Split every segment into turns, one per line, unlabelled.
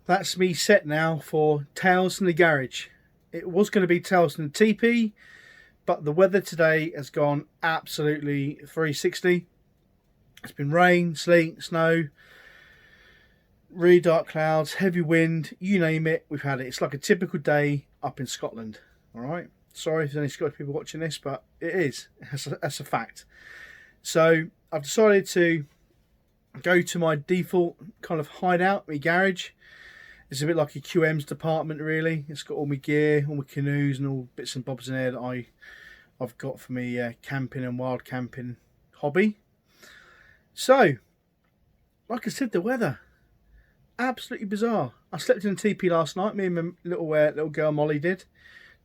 That's me set now for Tales from the Garage. It was going to be Tales from the TP, but the weather today has gone absolutely 360. It's been rain, sleet, snow, really dark clouds, heavy wind, you name it, we've had it. It's like a typical day up in Scotland. Alright? Sorry if there's any Scottish people watching this, but it is. That's a fact. So I've decided to go to my default kind of hideout, my garage. It's a bit like a QM's department, really. It's got all my gear, all my canoes, and all bits and bobs in there that I've got for me camping and wild camping hobby. So, like I said, the weather absolutely bizarre. I slept in a teepee last night. Me and my little girl Molly did.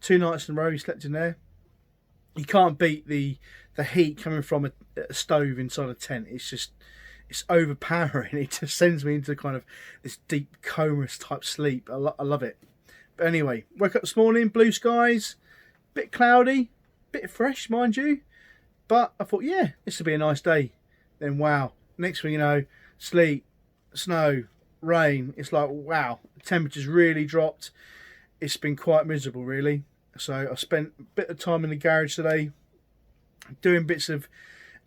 2 nights in a row. We slept in there. You can't beat the heat coming from a stove inside a tent. It's overpowering. It just sends me into kind of this deep comatose type sleep. I love it. But anyway, woke up this morning, blue skies, bit cloudy, bit fresh, mind you. But I thought, yeah, this will be a nice day. Then wow, next thing you know, sleet, snow, rain. It's like, wow, the temperature's really dropped. It's been quite miserable, really. So I spent a bit of time in the garage today doing bits of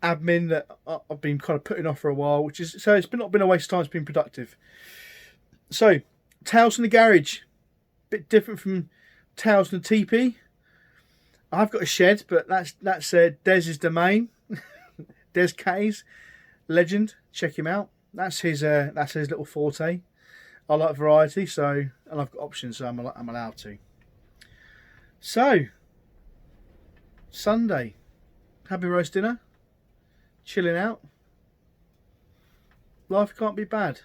admin that I've been kind of putting off for a while, so it's not been a waste of time. It's been productive. So, Tales from the Garage, bit different from Tales from the TP. I've got a shed, but that's Dez's domain. Des K's legend. Check him out. That's his little forte. I like variety, and I've got options, so I'm allowed to. So, Sunday, happy roast dinner. Chilling out. Life can't be bad.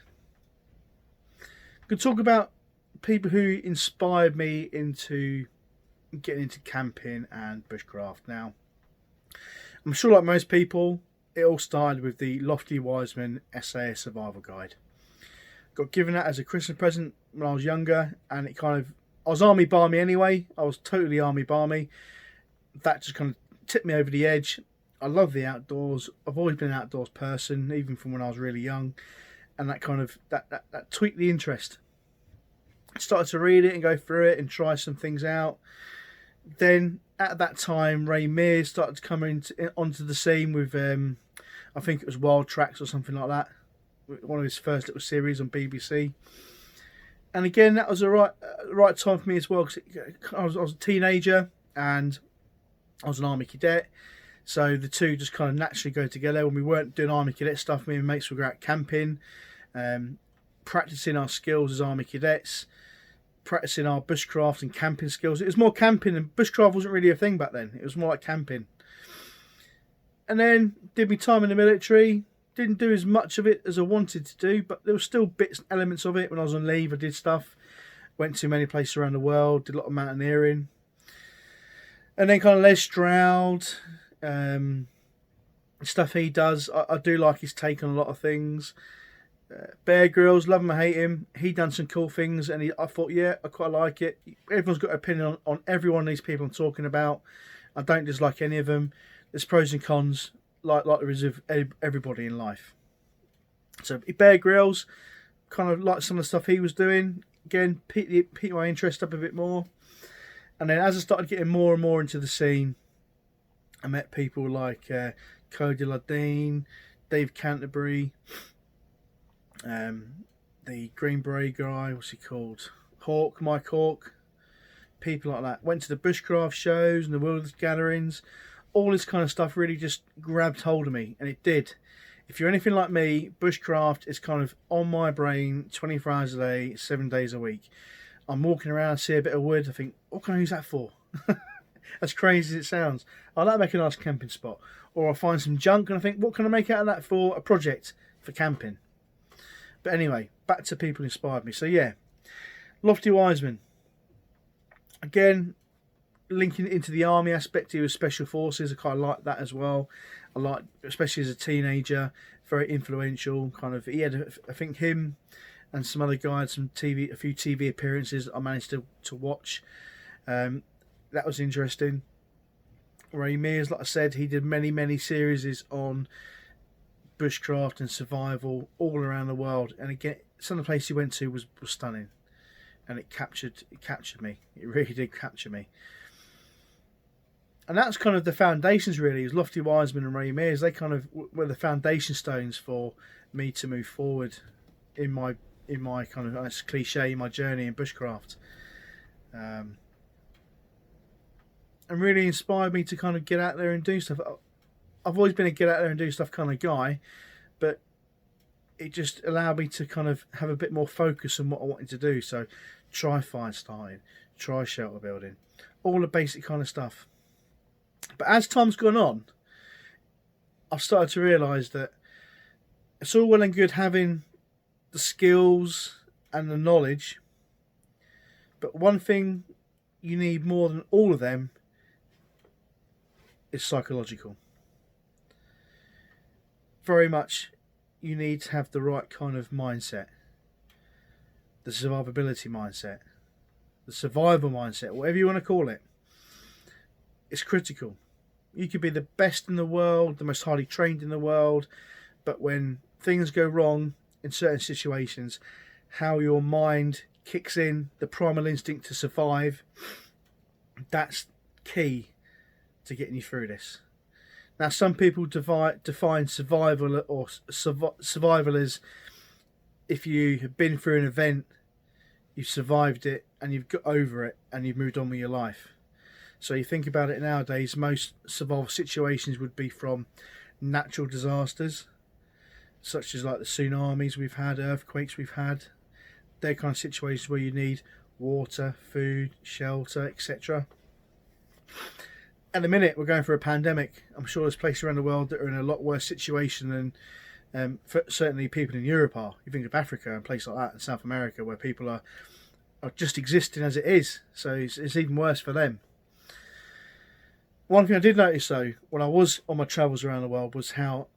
Could talk about people who inspired me into getting into camping and bushcraft. Now, I'm sure like most people, it all started with the Lofty Wiseman SAS Survival Guide. Got given that as a Christmas present when I was younger, and I was army barmy anyway. I was totally army barmy. That just kind of tipped me over the edge. I love the outdoors. I've always been an outdoors person, even from when I was really young, and that kind of that tweaked the interest. I started to read it and go through it and try some things out. Then at that time, Ray Mears started to come onto the scene with I think it was Wild Tracks or something like that, one of his first little series on BBC. And again, that was the right time for me as well, because I was a teenager and I was an army cadet. So the two just kind of naturally go together. When we weren't doing army cadet stuff, me and mates would go out camping, practicing our skills as army cadets, practicing our bushcraft and camping skills. It was more camping, and bushcraft wasn't really a thing back then. It was more like camping. And then did my time in the military. Didn't do as much of it as I wanted to do, but there were still bits, elements of it. When I was on leave, I did stuff. Went to many places around the world. Did a lot of mountaineering. And then kind of Les Stroud. Stuff he does, I do like his take on a lot of things. Bear Grylls, love him or hate him, he done some cool things, and I thought, yeah, I quite like it. Everyone's got an opinion on every one of these people I'm talking about. I don't dislike any of them. There's pros and cons, like there is of everybody in life. So Bear Grylls, kind of like some of the stuff he was doing. Again, piqued my interest up a bit more. And then as I started getting more and more into the scene, I met people like Cody Ladine, Dave Canterbury, the Green Beret guy, what's he called? Mike Hawk, people like that. Went to the bushcraft shows and the wilderness gatherings. All this kind of stuff really just grabbed hold of me, and it did. If you're anything like me, bushcraft is kind of on my brain 24 hours a day, 7 days a week. I'm walking around, see a bit of wood, I think, what can I use that for? As crazy as it sounds, I like to make a nice camping spot. Or I'll find some junk and I think, what can I make out of that for a project for camping? But anyway, back to people who inspired me. So yeah, Lofty Wiseman. Again, linking into the army aspect, he was special forces. I kind of like that as well. I like, especially as a teenager, very influential. Kind of, he had, I think, him and some other guys, a few TV appearances I managed to watch. That was interesting. Ray Mears, like I said, he did many series on bushcraft and survival all around the world. And again, some of the places he went to was stunning. and it captured me. It really did capture me. And that's kind of the foundations, really. As Lofty Wiseman and Ray Mears, they kind of were the foundation stones for me to move forward in my kind of, it's cliche, my journey in bushcraft. And really inspired me to kind of get out there and do stuff. I've always been a get out there and do stuff kind of guy, but it just allowed me to kind of have a bit more focus on what I wanted to do. So try fire starting, try shelter building, all the basic kind of stuff. But as time's gone on, I've started to realise that it's all well and good having the skills and the knowledge, but one thing you need more than all of them is psychological. Very much you need to have the right kind of mindset, the survivability mindset, the survival mindset, whatever you want to call it. It's critical. You could be the best in the world, the most highly trained in the world, but when things go wrong in certain situations, how your mind kicks in, the primal instinct to survive, that's key to getting you through this. Now, some people define survival or survival as if you have been through an event, you've survived it, and you've got over it, and you've moved on with your life. So you think about it nowadays, most survival situations would be from natural disasters, such as like the tsunamis we've had, earthquakes we've had. They're kind of situations where you need water, food, shelter, etc. At the minute, we're going through a pandemic. I'm sure there's places around the world that are in a lot worse situation than certainly people in Europe are. You think of Africa and places like that, and South America, where people are just existing as it is. So it's even worse for them. One thing I did notice, though, when I was on my travels around the world, was how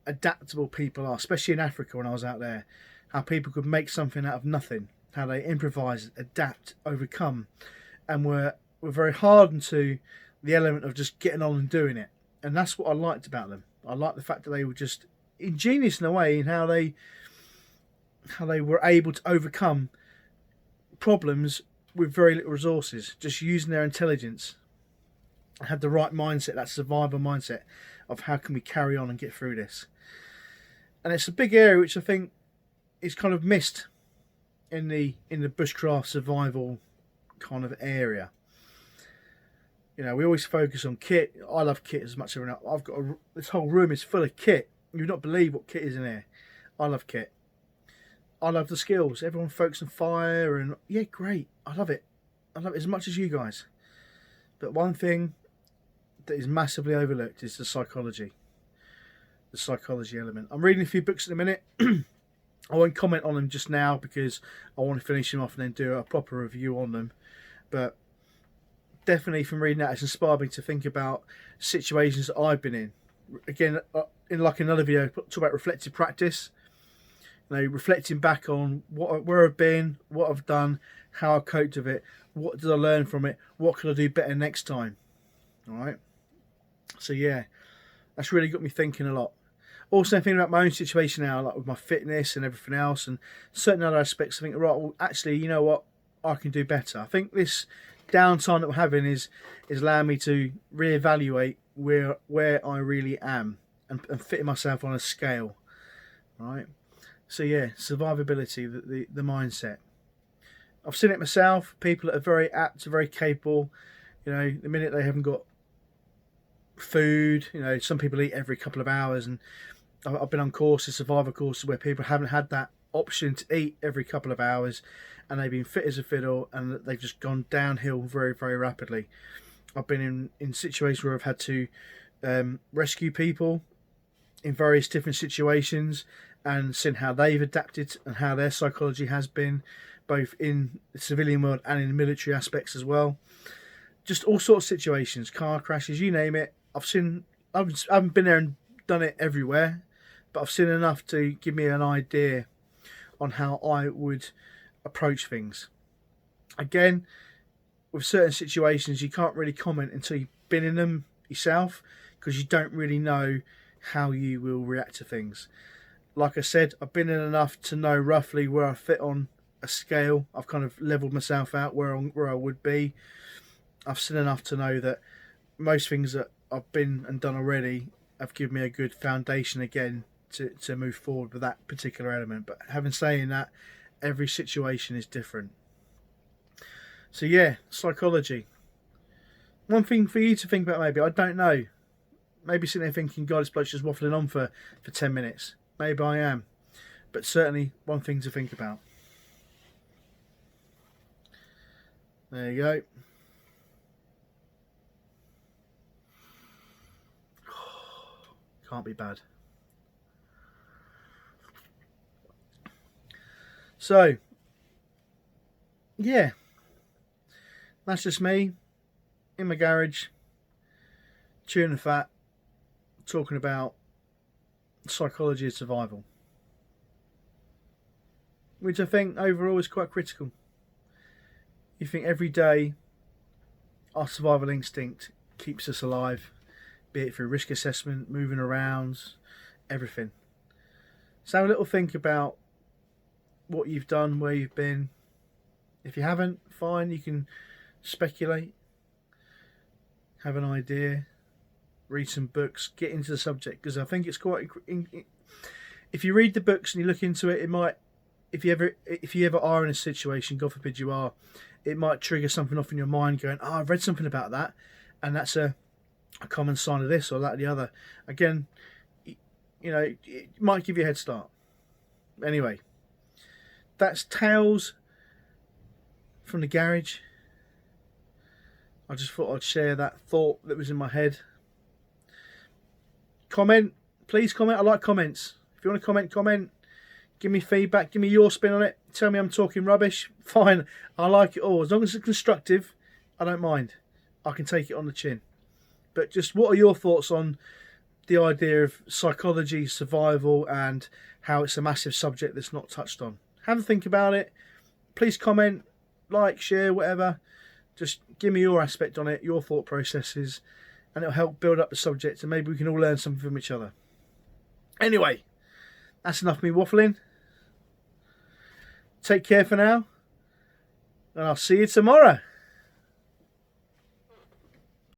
adaptable people are, especially in Africa when I was out there. How people could make something out of nothing, how they improvise, adapt, overcome, and were very hardened to the element of just getting on and doing it. And that's what I liked about them. I liked the fact that they were just ingenious in a way in how they were able to overcome problems with very little resources, just using their intelligence. I had the right mindset, that survival mindset of how can we carry on and get through this. And it's a big area which I think is kind of missed in the bushcraft survival kind of area. You know, we always focus on kit. I love kit as much as everyone else. I've got this whole room is full of kit. You would not believe what kit is in here. I love kit. I love the skills. Everyone focuses on fire and yeah, great. I love it. I love it as much as you guys. But one thing that is massively overlooked is the psychology element. I'm reading a few books at the minute. I won't comment on them just now because I want to finish them off and then do a proper review on them, but definitely from reading that, it's inspired me to think about situations that I've been in. Again, in like another video, talk about reflective practice. You know, reflecting back on where I've been, what I've done, how I coped with it, what did I learn from it, what could I do better next time. All right. So yeah, that's really got me thinking a lot. Also thinking about my own situation now, like with my fitness and everything else, and certain other aspects. I think, right, well, actually, you know what, I can do better. I think this downtime that we're having is allowing me to reevaluate where I really am and fitting myself on a scale. Right. So yeah, survivability, the mindset. I've seen it myself. People that are very apt, very capable. You know, the minute they haven't got food, you know, some people eat every couple of hours, and I've been on courses, survival courses, where people haven't had that option to eat every couple of hours, and they've been fit as a fiddle, and they've just gone downhill very, very rapidly. I've been in situations where I've had to rescue people in various different situations, and seen how they've adapted and how their psychology has been, both in the civilian world and in the military aspects as well. Just all sorts of situations, car crashes, you name it. I haven't been there and done it everywhere, but I've seen enough to give me an idea on how I would approach things. Again, with certain situations, you can't really comment until you've been in them yourself, because you don't really know how you will react to things. Like I said, I've been in enough to know roughly where I fit on a scale. I've kind of leveled myself out where I would be. I've seen enough to know that most things that I've been and done already have given me a good foundation again to move forward with that particular element. But having saying that, every situation is different. So yeah, psychology. One thing for you to think about, maybe, I don't know. Maybe sitting there thinking, God, this bloke's just waffling on for 10 minutes. Maybe I am. But certainly one thing to think about. There you go. Can't be bad. So, yeah. That's just me in my garage, chewing the fat, talking about psychology of survival, which I think overall is quite critical. You think every day our survival instinct keeps us alive, be it through risk assessment, moving around, everything. So have a little think about what you've done, where you've been. If you haven't, fine, you can speculate, have an idea, read some books, get into the subject, because I think it's quite. If you read the books and you look into it, it might. If you ever are in a situation, God forbid you are, it might trigger something off in your mind, going, "Oh, I've read something about that, and that's a common sign of this or that or the other." Again, you know, it might give you a head start. Anyway, that's Tales from the Garage. I just thought I'd share that thought that was in my head. Comment, please comment. I like comments. If you want to comment. Give me feedback. Give me your spin on it. Tell me I'm talking rubbish. Fine. I like it all. As long as it's constructive, I don't mind. I can take it on the chin. But just what are your thoughts on the idea of psychology, survival, and how it's a massive subject that's not touched on? Have a think about it. Please comment, like, share, whatever. Just give me your aspect on it, your thought processes, and it'll help build up the subject, and maybe we can all learn something from each other. Anyway, that's enough of me waffling. Take care for now, and I'll see you tomorrow.